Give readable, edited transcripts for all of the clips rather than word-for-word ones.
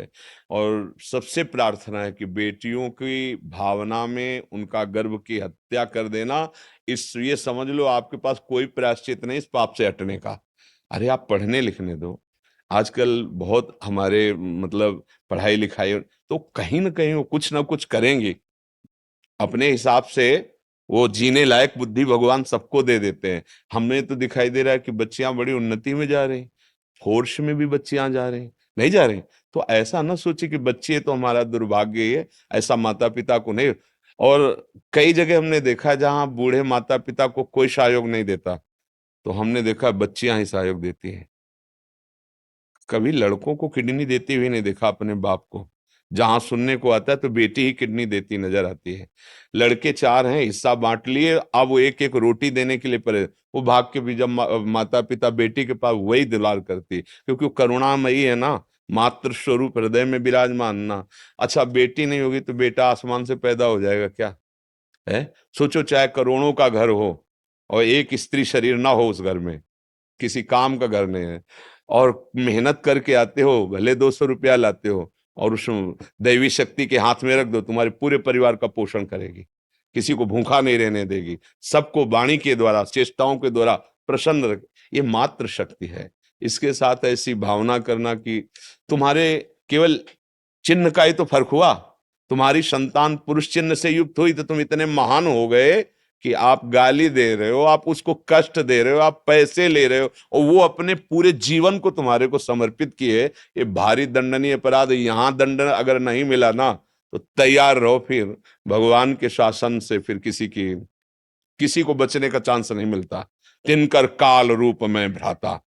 है। और सबसे प्रार्थना है कि बेटियों की भावना में उनका गर्भ की हत्या कर देना, इस ये समझ लो आपके पास कोई प्रायश्चित नहीं इस पाप से हटने का। अरे आप पढ़ने लिखने दो। आजकल बहुत हमारे मतलब पढ़ाई लिखाई, तो कहीं ना कहीं वो कुछ ना कुछ करेंगे अपने हिसाब से। वो जीने लायक बुद्धि भगवान सबको दे देते हैं। हमें तो दिखाई दे रहा है कि बच्चियां बड़ी उन्नति में जा रही, फोर्स में भी बच्चियां जा रही, नहीं जा रही। तो ऐसा ना सोचे कि बच्चे तो हमारा दुर्भाग्य है, ऐसा माता पिता को नहीं। और कई जगह हमने देखा है जहां बूढ़े माता पिता को कोई सहयोग नहीं देता, तो हमने देखा बच्चियां ही सहयोग देती हैं। कभी लड़कों को किडनी देते हुए नहीं देखा अपने बाप को। जहां सुनने को आता है तो बेटी ही किडनी देती नजर आती है। लड़के चार हैं, हिस्सा बांट लिए, अब वो एक एक रोटी देने के लिए पड़े। वो भाग के भी जब माता पिता बेटी के पास, वही दुलार करती है क्योंकि वो करुणामयी है ना। मातृ स्वरूप हृदय में विराजमान ना। अच्छा बेटी नहीं होगी तो बेटा आसमान से पैदा हो जाएगा क्या? है। सोचो चाहे करोड़ों का घर हो और एक स्त्री शरीर ना हो उस घर में, किसी काम का घर नहीं है, और मेहनत करके आते हो, भले 200 रुपया लाते हो, और उस दैवी शक्ति के हाथ में रख दो, तुम्हारे पूरे परिवार का पोषण करेगी, किसी को भूखा नहीं रहने देगी, सबको वाणी के द्वारा चेष्टाओं के द्वारा प्रसन्न रख। ये मात्र शक्ति है। इसके साथ ऐसी भावना करना कि तुम्हारे केवल चिन्ह का ही तो फर्क हुआ। तुम्हारी संतान पुरुष चिन्ह से युक्त हुई तो तुम इतने महान हो गए कि आप गाली दे रहे हो, आप उसको कष्ट दे रहे हो, आप पैसे ले रहे हो, और वो अपने पूरे जीवन को तुम्हारे को समर्पित किए। ये भारी दंडनीय अपराध है। यहां दंड अगर नहीं मिला ना, तो तैयार रहो फिर भगवान के शासन से फिर किसी को बचने का चांस नहीं मिलता। तिनकर काल रूप में भ्राता,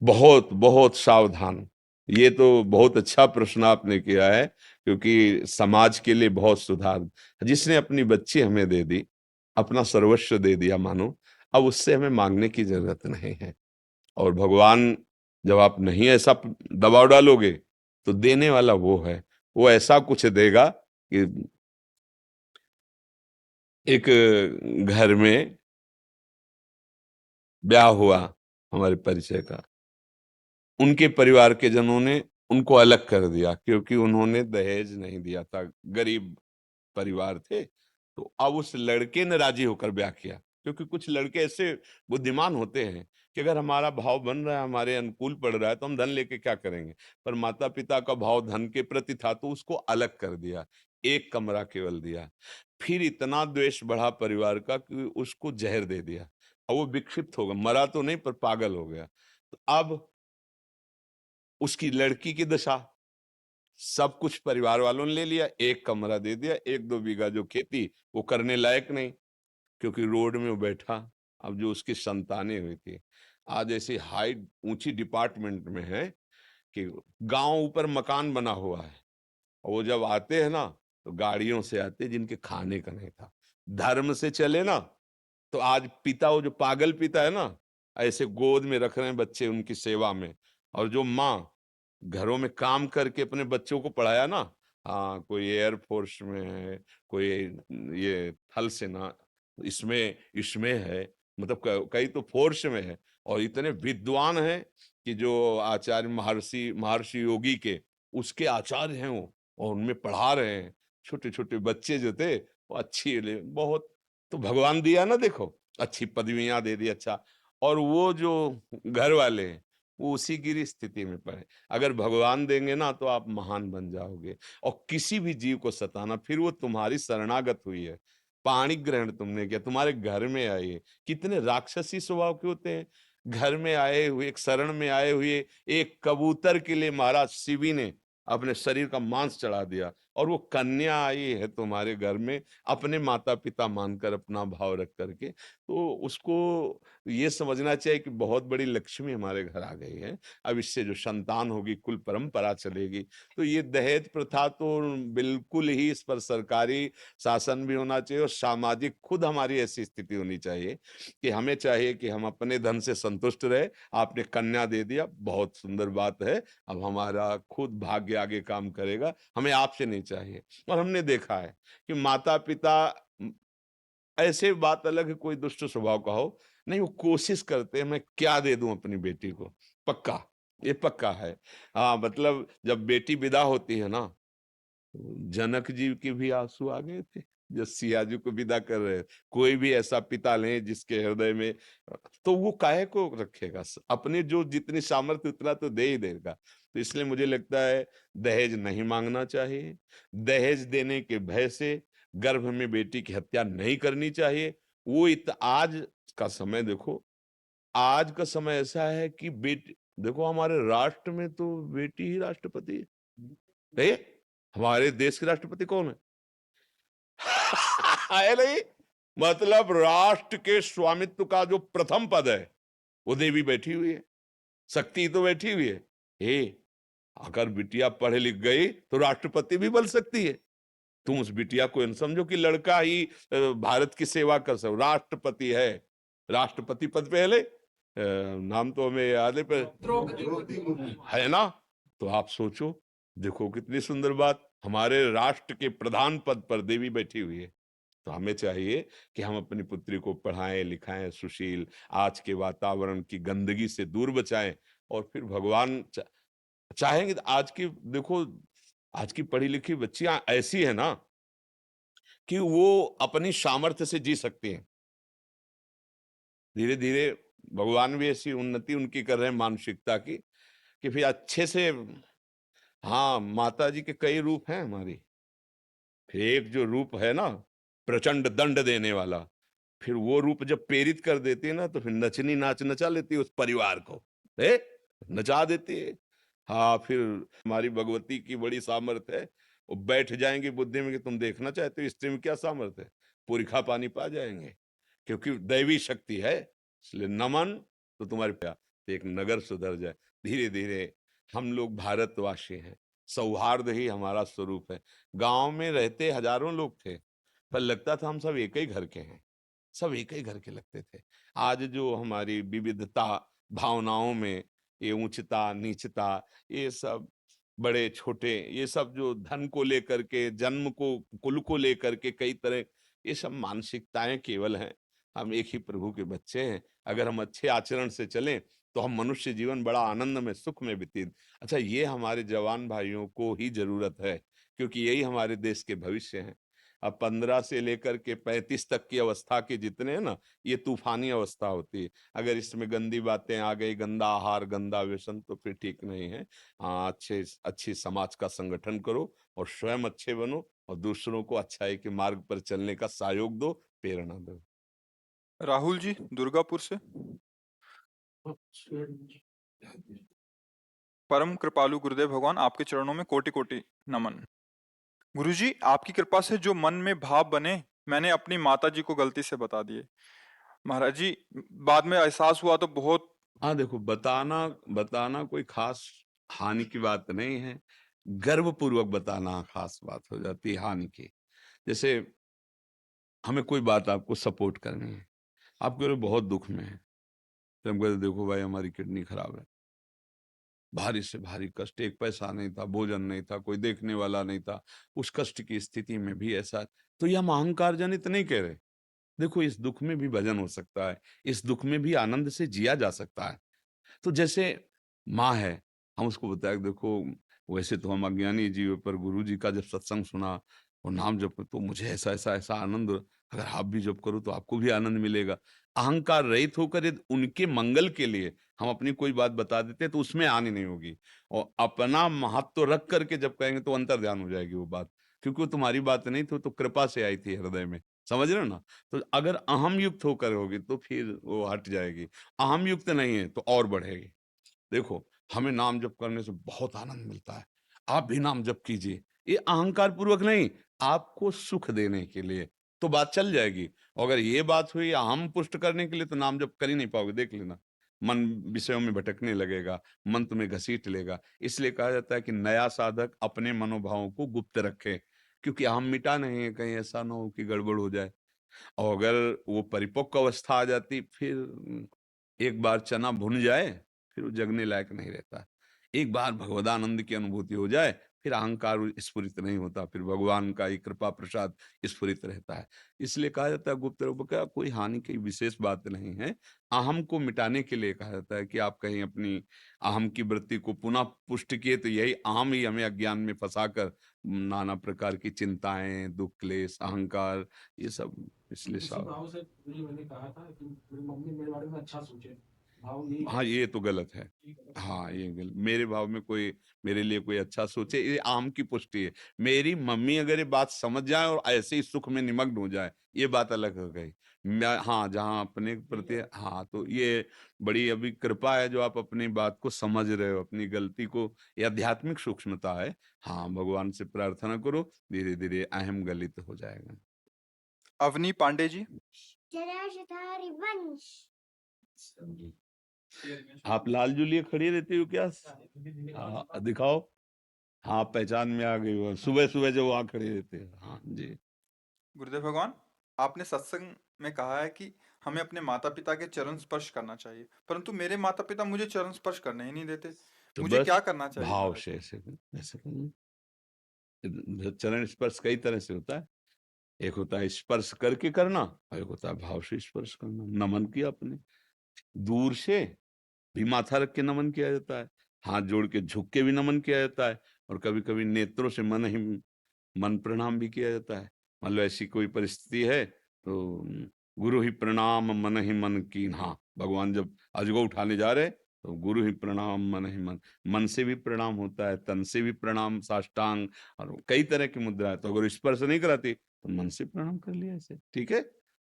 बहुत बहुत सावधान। ये तो बहुत अच्छा प्रश्न आपने किया है, क्योंकि समाज के लिए बहुत सुधार। जिसने अपनी बच्ची हमें दे दी, अपना सर्वस्व दे दिया मानो, अब उससे हमें मांगने की जरूरत नहीं है। और भगवान, जब आप नहीं ऐसा दबाव डालोगे, तो देने वाला वो है। वो ऐसा कुछ देगा कि एक घर में ब्याह हुआ हमारे परिचय का, उनके परिवार के जनों ने उनको अलग कर दिया क्योंकि उन्होंने दहेज नहीं दिया था, गरीब परिवार थे। तो अब उस लड़के ने राजी होकर ब्याह किया, क्योंकि कुछ लड़के ऐसे बुद्धिमान होते हैं कि अगर हमारा भाव बन रहा है, हमारे अनुकूल पड़ रहा है, तो हम धन लेके क्या करेंगे। पर माता पिता का भाव धन के प्रति था, तो उसको अलग कर दिया, एक कमरा केवल दिया। फिर इतना द्वेष बढ़ा परिवार का कि उसको जहर दे दिया, और वो विक्षिप्त हो गया, मरा तो नहीं पर पागल हो गया। तो अब उसकी लड़की की दशा, सब कुछ परिवार वालों ने ले लिया, एक कमरा दे दिया, 1-2 बीघा जो खेती वो करने लायक नहीं, क्योंकि रोड में वो बैठा। अब जो उसकी संतानें हुई थी, आज ऐसी हाई ऊंची डिपार्टमेंट में है कि गांव ऊपर मकान बना हुआ है, और वो जब आते हैं ना, तो गाड़ियों से आते जिनके खाने का नहीं था। धर्म से चले ना, तो आज पिता, वो जो पागल पिता है ना, ऐसे गोद में रख रहे हैं बच्चे उनकी सेवा में। और जो माँ घरों में काम करके अपने बच्चों को पढ़ाया ना, हाँ कोई एयरफोर्स में है, कोई ये थल सेना इसमें इसमें है, मतलब कई तो फोर्स में है। और इतने विद्वान हैं कि जो आचार्य महर्षि महर्षि योगी के उसके आचार्य हैं वो, और उनमें पढ़ा रहे हैं। छोटे छोटे बच्चे जो थे वो अच्छी बहुत, तो भगवान दिया ना, देखो अच्छी पदवियां दे दी, अच्छा। और वो जो घर वाले हैं, वो उसी की स्थिति में पड़े। अगर भगवान देंगे ना, तो आप महान बन जाओगे। और किसी भी जीव को सताना, फिर वो तुम्हारी शरणागत हुई है, पाणी ग्रहण तुमने किया, तुम्हारे घर में आई है। कितने राक्षसी स्वभाव के होते हैं। घर में आए हुए, एक शरण में आए हुए एक कबूतर के लिए महाराज शिवी ने अपने शरीर का मांस चढ़ा दिया, और वो कन्या आई है तुम्हारे घर में, अपने माता पिता मानकर, अपना भाव रख करके। तो उसको ये समझना चाहिए कि बहुत बड़ी लक्ष्मी हमारे घर आ गई है। अब इससे जो संतान होगी, कुल परंपरा चलेगी। तो ये दहेज प्रथा तो बिल्कुल ही, इस पर सरकारी शासन भी होना चाहिए, और सामाजिक खुद हमारी ऐसी स्थिति होनी चाहिए कि हमें चाहिए कि हम अपने धन से संतुष्ट रहे। आपने कन्या दे दिया, बहुत सुंदर बात है, अब हमारा खुद भाग्य आगे काम करेगा, हमें आपसे नहीं चाहिए। और हमने देखा है कि माता पिता, ऐसे बात अलग है कोई दुष्ट स्वभाव का हो, नहीं वो कोशिश करते हैं मैं क्या दे दूं अपनी बेटी को, पक्का ये पक्का है। हाँ, मतलब जब बेटी विदा होती है ना, जनक जी के भी आंसू आ गए थे जब सिया जी को विदा कर रहे हैं। कोई भी ऐसा पिता लें जिसके हृदय में, तो वो काहे को रखेगा, अपने जो जितनी सामर्थ्य उतना तो दे ही देगा। तो इसलिए मुझे लगता है दहेज नहीं मांगना चाहिए। दहेज देने के भय से गर्भ में बेटी की हत्या नहीं करनी चाहिए। वो आज का समय देखो, आज का समय ऐसा है कि बेटी, देखो हमारे राष्ट्र में तो बेटी ही राष्ट्रपति है। हमारे देश के राष्ट्रपति कौन है? है नहीं? मतलब राष्ट्र के स्वामित्व का जो प्रथम पद है वो देवी बैठी हुई है, शक्ति तो बैठी हुई है। हे, अगर बिटिया पढ़ लिख गई तो राष्ट्रपति भी बन सकती है। तुम उस बिटिया को इन समझो कि लड़का ही भारत की सेवा कर सकता, राष्ट्रपति है। राष्ट्रपति पद पे नाम तो हमें याद है है ना? तो आप सोचो, देखो कितनी सुंदर बात, हमारे राष्ट्र के प्रधान पद पर देवी बैठी हुई है। तो हमें चाहिए कि हम अपनी पुत्री को पढ़ाएं लिखाएं, सुशील, आज के वातावरण की गंदगी से दूर बचाएं। और फिर भगवान चाहेंगे तो आज की देखो, आज की पढ़ी लिखी बच्चियां ऐसी है ना कि वो अपनी सामर्थ्य से जी सकती हैं। धीरे धीरे भगवान भी ऐसी उन्नति उनकी कर रहे हैं मानसिकता की कि फिर अच्छे से, हाँ, माता जी के कई रूप हैं हमारी। फिर एक जो रूप है ना, प्रचंड दंड देने वाला, फिर वो रूप जब प्रेरित कर देती है ना, तो फिर नचनी नाच नचा लेती है उस परिवार को, ए नचा देती है। हाँ, फिर हमारी भगवती की बड़ी सामर्थ्य है, वो बैठ जाएंगे बुद्धि में कि तुम देखना चाहते हो स्त्री में क्या सामर्थ्य है, पुरखा पानी पा जाएंगे, क्योंकि दैवी शक्ति है। इसलिए नमन, तो तुम्हारे प्यार, तो एक नगर सुधर जाए। धीरे धीरे हम लोग भारतवासी हैं, सौहार्द ही हमारा स्वरूप है। गांव में रहते हजारों लोग थे, पर लगता था हम सब एक ही घर के हैं, सब एक ही घर के लगते थे। आज जो हमारी विविधता भावनाओं में, ये ऊंचता नीचता, ये सब बड़े छोटे, ये सब जो धन को लेकर के, जन्म को, कुल को लेकर के कई तरह, ये सब मानसिकताएं केवल हैं। हम एक ही प्रभु के बच्चे हैं। अगर हम अच्छे आचरण से चलें तो हम मनुष्य जीवन बड़ा आनंद में, सुख में व्यतीत। अच्छा, ये हमारे जवान भाइयों को ही जरूरत है, क्योंकि यही हमारे देश के भविष्य हैं। अब 15 से लेकर के 35 तक की अवस्था के जितने हैं ना, ये तूफानी अवस्था होती है। अगर इसमें गंदी बातें आ गई, गंदा आहार, गंदा व्यसन, तो फिर ठीक नहीं है। हाँ, अच्छी समाज का संगठन करो और स्वयं अच्छे बनो और दूसरों को अच्छाई के मार्ग पर चलने का सहयोग दो, प्रेरणा दो। राहुल जी दुर्गापुर से। परम कृपालु गुरुदेव भगवान, आपके चरणों में कोटि कोटि नमन। गुरुजी, आपकी कृपा से जो मन में भाव बने, मैंने अपनी माता जी को गलती से बता दिए। महाराज जी, बाद में एहसास हुआ तो बहुत। हाँ, देखो, बताना बताना कोई खास हानि की बात नहीं है, गर्वपूर्वक बताना खास बात हो जाती है हानि की। जैसे हमें कोई बात आपको सपोर्ट करनी है, आप कह रहे हो बहुत दुख में है, तो हम कहते देखो भाई हमारी किडनी खराब है, भारी से भारी कष्ट, एक पैसा नहीं था, भोजन नहीं था, कोई देखने वाला नहीं था, उस कष्ट की स्थिति में भी ऐसा, तो ये हम अहंकार जनित नहीं कह रहे। देखो, इस दुख में भी भजन हो सकता है, इस दुख में भी आनंद से जिया जा सकता है। तो जैसे माँ है, हम उसको बताया कि देखो, वैसे तो हम अज्ञानी जीव, पर गुरु जी का जब सत्संग सुना और नाम जप, तो मुझे ऐसा ऐसा ऐसा आनंद, अगर आप भी जप करो तो आपको भी आनंद मिलेगा। अहंकार रहित होकर यदि उनके मंगल के लिए हम अपनी कोई बात बता देते हैं तो उसमें हानि नहीं होगी, और अपना महत्व रख करके जब कहेंगे तो अंतर ध्यान हो जाएगी वो बात, क्योंकि वो तुम्हारी बात नहीं थी, तो कृपा से आई थी हृदय में। समझ रहे हो ना? तो अगर अहम युक्त होकर होगी तो फिर वो हट जाएगी, अहम युक्त नहीं है तो और बढ़ेगी। देखो, हमें नाम जप करने से बहुत आनंद मिलता है, आप भी नाम जप कीजिए, ये अहंकार पूर्वक नहीं, आपको सुख देने के लिए, तो बात चल जाएगी। और अगर ये बात हुई अहम पुष्ट करने के लिए, तो नाम जप कर ही नहीं पाओगे, देख लेना, मन विषयों में भटकने लगेगा, मन तुम्हें घसीट लेगा। इसलिए कहा जाता है कि नया साधक अपने मनोभावों को गुप्त रखे, क्योंकि अहम मिटा नहीं है, कहीं ऐसा ना हो कि गड़बड़ हो जाए। और अगर वो परिपक्व अवस्था आ जाती, फिर एक बार चना भुन जाए, फिर वो जगने लायक नहीं रहता। एक बार भगवदानंद की अनुभूति हो जाए, फिर अहंकार स्फुरित नहीं होता, फिर भगवान का ही कृपा प्रसाद स्फुरित रहता है। इसलिए कहा जाता है गुप्त रूप का कोई हानि की विशेष बात नहीं है। अहम को मिटाने के लिए कहा जाता है कि आप कहीं अपनी अहम की वृत्ति को पुनः पुष्ट किए, तो यही अहम ही हमें अज्ञान में फंसाकर नाना प्रकार की चिंताएं, दुख, क्लेश, अहंकार, ये सब। इसलिए उसी साव भाव से मैंने कहा था कि मेरी मम्मी मेरे बारे में अच्छा सोचे, भाव यही हाँ, है। ये तो गलत है। ये गलत हाँ, है। ये गलत, मेरे भाव में कोई मेरे लिए कोई अच्छा सोचे, ये आम की पुष्टि है। मेरी मम्मी अगर ये बात समझ जाए और ऐसे ही सुख में निमग्न हो जाए, ये बात अलग हो गई। मैं हाँ, जहाँ अपने प्रति हाँ, तो ये बड़ी अभी कृपा है जो आप अपनी बात को समझ रहे हो, अपनी गलती को, ये आध्यात्मिक सूक्ष्मता है। हाँ, भगवान से प्रार्थना करो, धीरे-धीरे अहम गलित हो जाएगा। अवनी पांडे जी। जटाशधारी वंश। आप लाल जू लिए खड़ी रहती हो क्या? हाँ, दिखाओ। हाँ, पहचान में आ गई वो, सुबह-सुबह जो वहाँ खड़े रहते हैं। हाँ जी। गुरुदेव भगवान, आपने सत्संग में कहा है कि हमें अपने माता पिता के चरण स्पर्श करना चाहिए, परंतु मेरे माता पिता मुझे चरण स्पर्श करने ही नहीं देते। तो मुझे बस क्या करना चाहिए भाव महाराज? से ऐसे करना। चरण स्पर्श कई तरह से होता है। एक होता है स्पर्श करके करना, और एक होता है भाव से स्पर्श करना। नमन किया आपने, दूर से भी माथा रख के नमन किया जाता है, हाथ जोड़ के झुक के भी नमन किया जाता है, और कभी-कभी नेत्रों से मन प्रणाम भी किया जाता है। मान लो ऐसी कोई परिस्थिति है तो गुरु ही प्रणाम मन ही मन कीन्हा। भगवान जब अजगो उठाने जा रहे तो गुरु ही प्रणाम मन ही मन से भी प्रणाम होता है, तन से भी प्रणाम, साष्टांग, और कई तरह की मुद्रा है। तो अगर स्पर्श नहीं कराती तो मन से प्रणाम कर लिया ऐसे, ठीक है।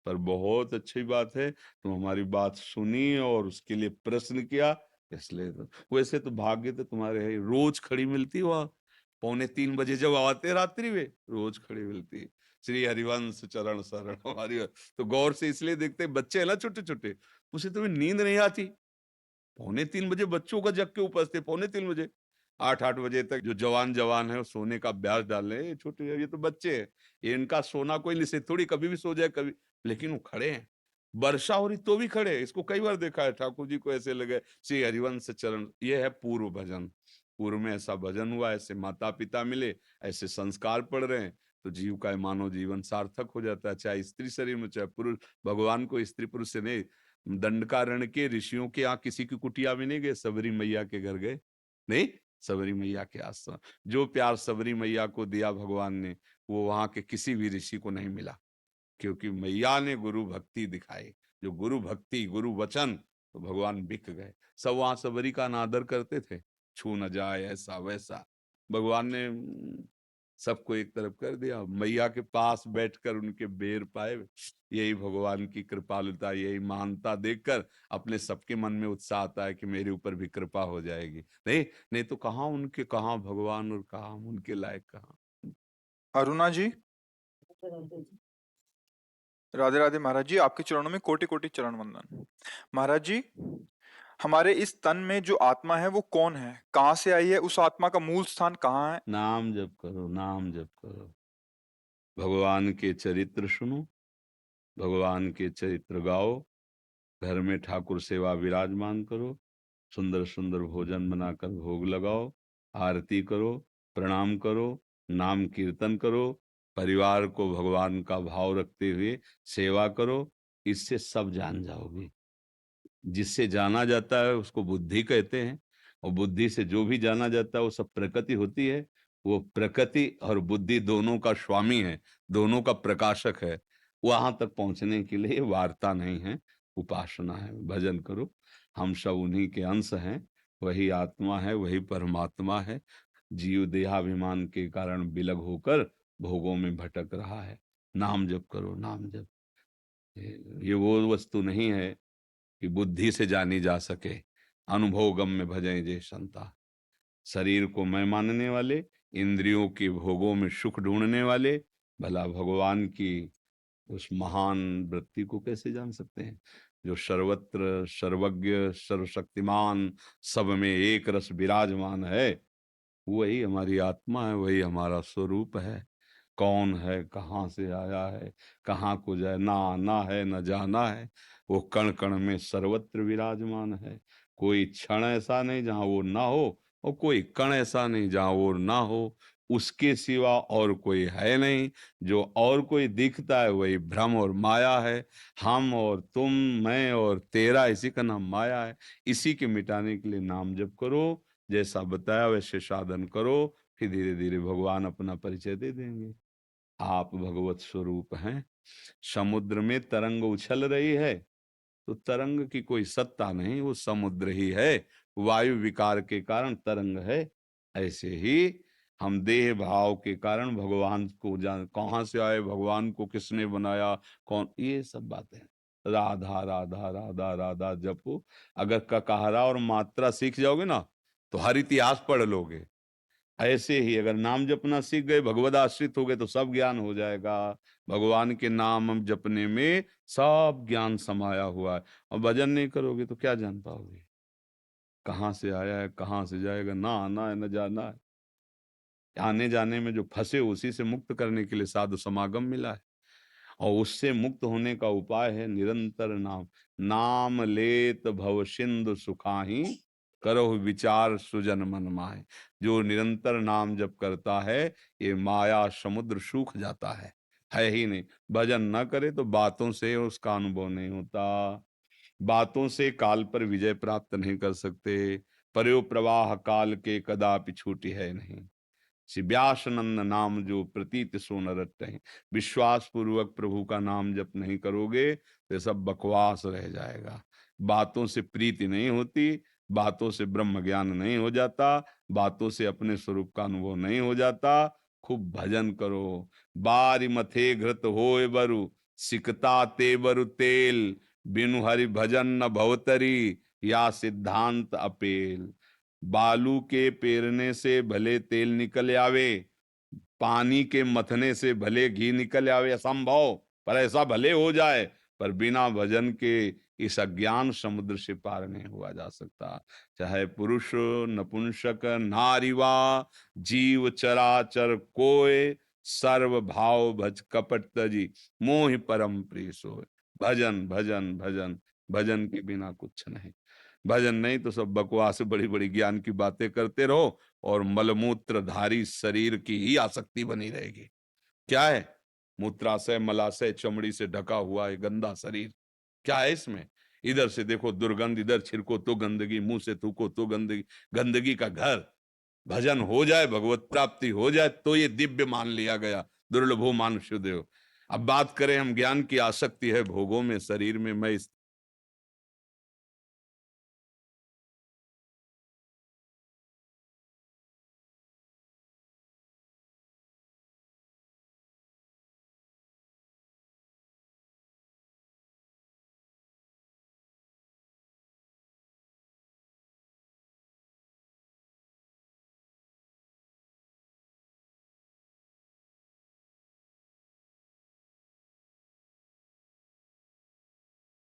पर बहुत अच्छी बात है, तुम हमारी बात सुनी और उसके लिए प्रश्न किया, इसलिए तो वैसे तो भाग्य तो तुम्हारे है, रोज खड़ी मिलती वहां, 2:45 जब आते रात्रि में रोज खड़ी मिलती। श्री हरिवंश चरण शरण हमारी। तो गौर से इसलिए देखते, बच्चे है ना छोटे छोटे, उसे तुम्हें नींद नहीं आती, 2:45 बच्चों का जग के उपस्थित, 2:45 8-8 बजे तक जो जवान जवान है वो सोने का अभ्यास डाल रहे हैं। ये छोटे, ये तो बच्चे हैं, ये इनका सोना कोई निश्चित थोड़ी, कभी भी सो जाए कभी, लेकिन वो खड़े हैं। वर्षा हो रही तो भी खड़े हैं। इसको कई बार देखा है, ठाकुर जी को ऐसे लगे श्री हरिवंश चरण। ये है पूर्व भजन, पूर्व में ऐसा भजन हुआ, ऐसे माता पिता मिले, ऐसे संस्कार पड़ रहे हैं, तो जीव का मानव जीवन सार्थक हो जाता है, चाहे स्त्री शरीर में चाहे पुरुष। भगवान को स्त्री पुरुष से नहीं, दंडकारण्य के ऋषियों के यहाँ किसी की कुटिया में नहीं गए, सबरी मैया के घर गए, नहीं, सबरी मैया के आश्रम। जो प्यार सबरी मैया को दिया भगवान ने, वो वहां के किसी भी ऋषि को नहीं मिला, क्योंकि मैया ने गुरु भक्ति दिखाई। जो गुरु भक्ति, गुरु वचन, तो भगवान बिक गए। सब वहां सबरी का अनादर करते थे, छू न जाए ऐसा वैसा। भगवान ने सबको एक तरफ कर दिया, मैया के पास बैठकर उनके बेर पाए। यही भगवान की कृपालुता, यही महानता देखकर अपने सबके मन में उत्साह आता है कि मेरे ऊपर भी कृपा हो जाएगी। नहीं, नहीं तो कहाँ उनके, कहाँ भगवान और कहाँ हम उनके लायक, कहाँ। अरुणा जी। राधे राधे महाराज जी, आपके चरणों में कोटि कोटि चरण वंदन। महाराज जी, हमारे इस तन में जो आत्मा है वो कौन है, कहाँ से आई है, उस आत्मा का मूल स्थान कहाँ है? नाम जप करो, नाम जप करो, भगवान के चरित्र सुनो, भगवान के चरित्र गाओ, घर में ठाकुर सेवा विराजमान करो, सुंदर सुंदर भोजन बनाकर भोग लगाओ, आरती करो, प्रणाम करो, नाम कीर्तन करो, परिवार को भगवान का भाव रखते हुए सेवा करो। इससे सब जान जाओगे। जिससे जाना जाता है उसको बुद्धि कहते हैं, और बुद्धि से जो भी जाना जाता है वो सब प्रकृति होती है। वो प्रकृति और बुद्धि दोनों का स्वामी है, दोनों का प्रकाशक है। वहां तक पहुंचने के लिए वार्ता नहीं है, उपासना है, भजन करो। हम सब उन्हीं के अंश हैं, वही आत्मा है, वही परमात्मा है। जीव देहाभिमान के कारण विलग होकर भोगों में भटक रहा है। नाम जप करो, नाम जप। ये वो वस्तु नहीं है कि बुद्धि से जानी जा सके। अनुभव गम में भजें जे संता। शरीर को मैं मानने वाले, इंद्रियों के भोगों में सुख ढूंढने वाले, भला भगवान की उस महान वृत्ति को कैसे जान सकते हैं? जो सर्वत्र सर्वज्ञ सर्वशक्तिमान, सब में एक रस विराजमान है, वही हमारी आत्मा है, वही हमारा स्वरूप है। कौन है, कहाँ से आया है, कहाँ को जाए, ना आना है न जाना है। वो कण कण में सर्वत्र विराजमान है। कोई क्षण ऐसा नहीं जहाँ वो ना हो, और कोई कण ऐसा नहीं जहां और ना हो, उसके सिवा और कोई है नहीं। जो और कोई दिखता है वही भ्रम और माया है। हम और तुम, मैं और तेरा, इसी का नाम माया है। इसी के मिटाने के लिए नाम जप करो, जैसा बताया वैसे साधन करो, फिर धीरे धीरे भगवान अपना परिचय दे देंगे। आप भगवत स्वरूप हैं। समुद्र में तरंग उछल रही है तो तरंग की कोई सत्ता नहीं, वो समुद्र ही है। वायु विकार के कारण तरंग है। ऐसे ही हम देह भाव के कारण भगवान को जान, कहाँ से आए, भगवान को किसने बनाया, कौन, ये सब बातें। राधा राधा राधा राधा जपो। अगर ककाहरा और मात्रा सीख जाओगे ना तो हर इतिहास पढ़ लोगे। ऐसे ही अगर नाम जपना सीख गए, भगवद आश्रित हो गए, तो सब ज्ञान हो जाएगा। भगवान के नाम हम जपने में सब ज्ञान समाया हुआ है। और भजन नहीं करोगे तो क्या जान पाओगे, कहाँ से आया है, कहाँ से जाएगा, ना आना है न जाना है। आने जाने में जो फंसे, उसी से मुक्त करने के लिए साधु समागम मिला है। और उससे मुक्त होने का उपाय है निरंतर नाम। नाम लेत भव सिंधु सुखाही, करो विचार सुजन मन माहे। जो निरंतर नाम जप करता है, ये माया समुद्र सूख जाता है ही नहीं। भजन न करे तो बातों से उसका अनुभव नहीं होता। बातों से काल पर विजय प्राप्त नहीं कर सकते। पर्यो प्रवाह काल के कदापि छूटी है नहीं। श्री व्यासनंद नाम जो प्रतीत सो न रटहि। विश्वास पूर्वक प्रभु का नाम जप नहीं करोगे तो ये सब बकवास रह जाएगा। बातों से प्रीति नहीं होती, बातों से ब्रह्म ज्ञान नहीं हो जाता, बातों से अपने स्वरूप का अनुभव नहीं हो जाता। खूब भजन करो। बारी मथे घृत होए बरु, सिकता ते बरु तेल, बिनु हरि भजन न भवतरी, या सिद्धांत अपेल। बालू के पेरने से भले तेल निकल आवे, पानी के मथने से भले घी निकल आवे, असंभव, पर ऐसा भले हो जाए, पर बिना भजन के इस अज्ञान समुद्र से पार नहीं हुआ जा सकता। चाहे पुरुष, नपुंसक, नारीवा, जीव चराचर कोय, सर्व भाव भज कपट तजी, मोहि परम प्रिय सोय। भजन भजन भजन, भजन के बिना कुछ नहीं। भजन नहीं तो सब बकवास, बड़ी बड़ी ज्ञान की बातें करते रहो और मलमूत्रधारी शरीर की ही आसक्ति बनी रहेगी। क्या है, मूत्राशय मलाशय चमड़ी से ढका हुआ है गंदा शरीर, क्या है इसमें। इधर से देखो दुर्गंध, इधर छिड़को तो गंदगी, मुंह से थूको तो गंदगी, गंदगी का घर। भजन हो जाए, भगवत प्राप्ति हो जाए तो ये दिव्य मान लिया गया, दुर्लभो मानुष्य देव। अब बात करें हम, ज्ञान की आसक्ति है भोगों में, शरीर में मैं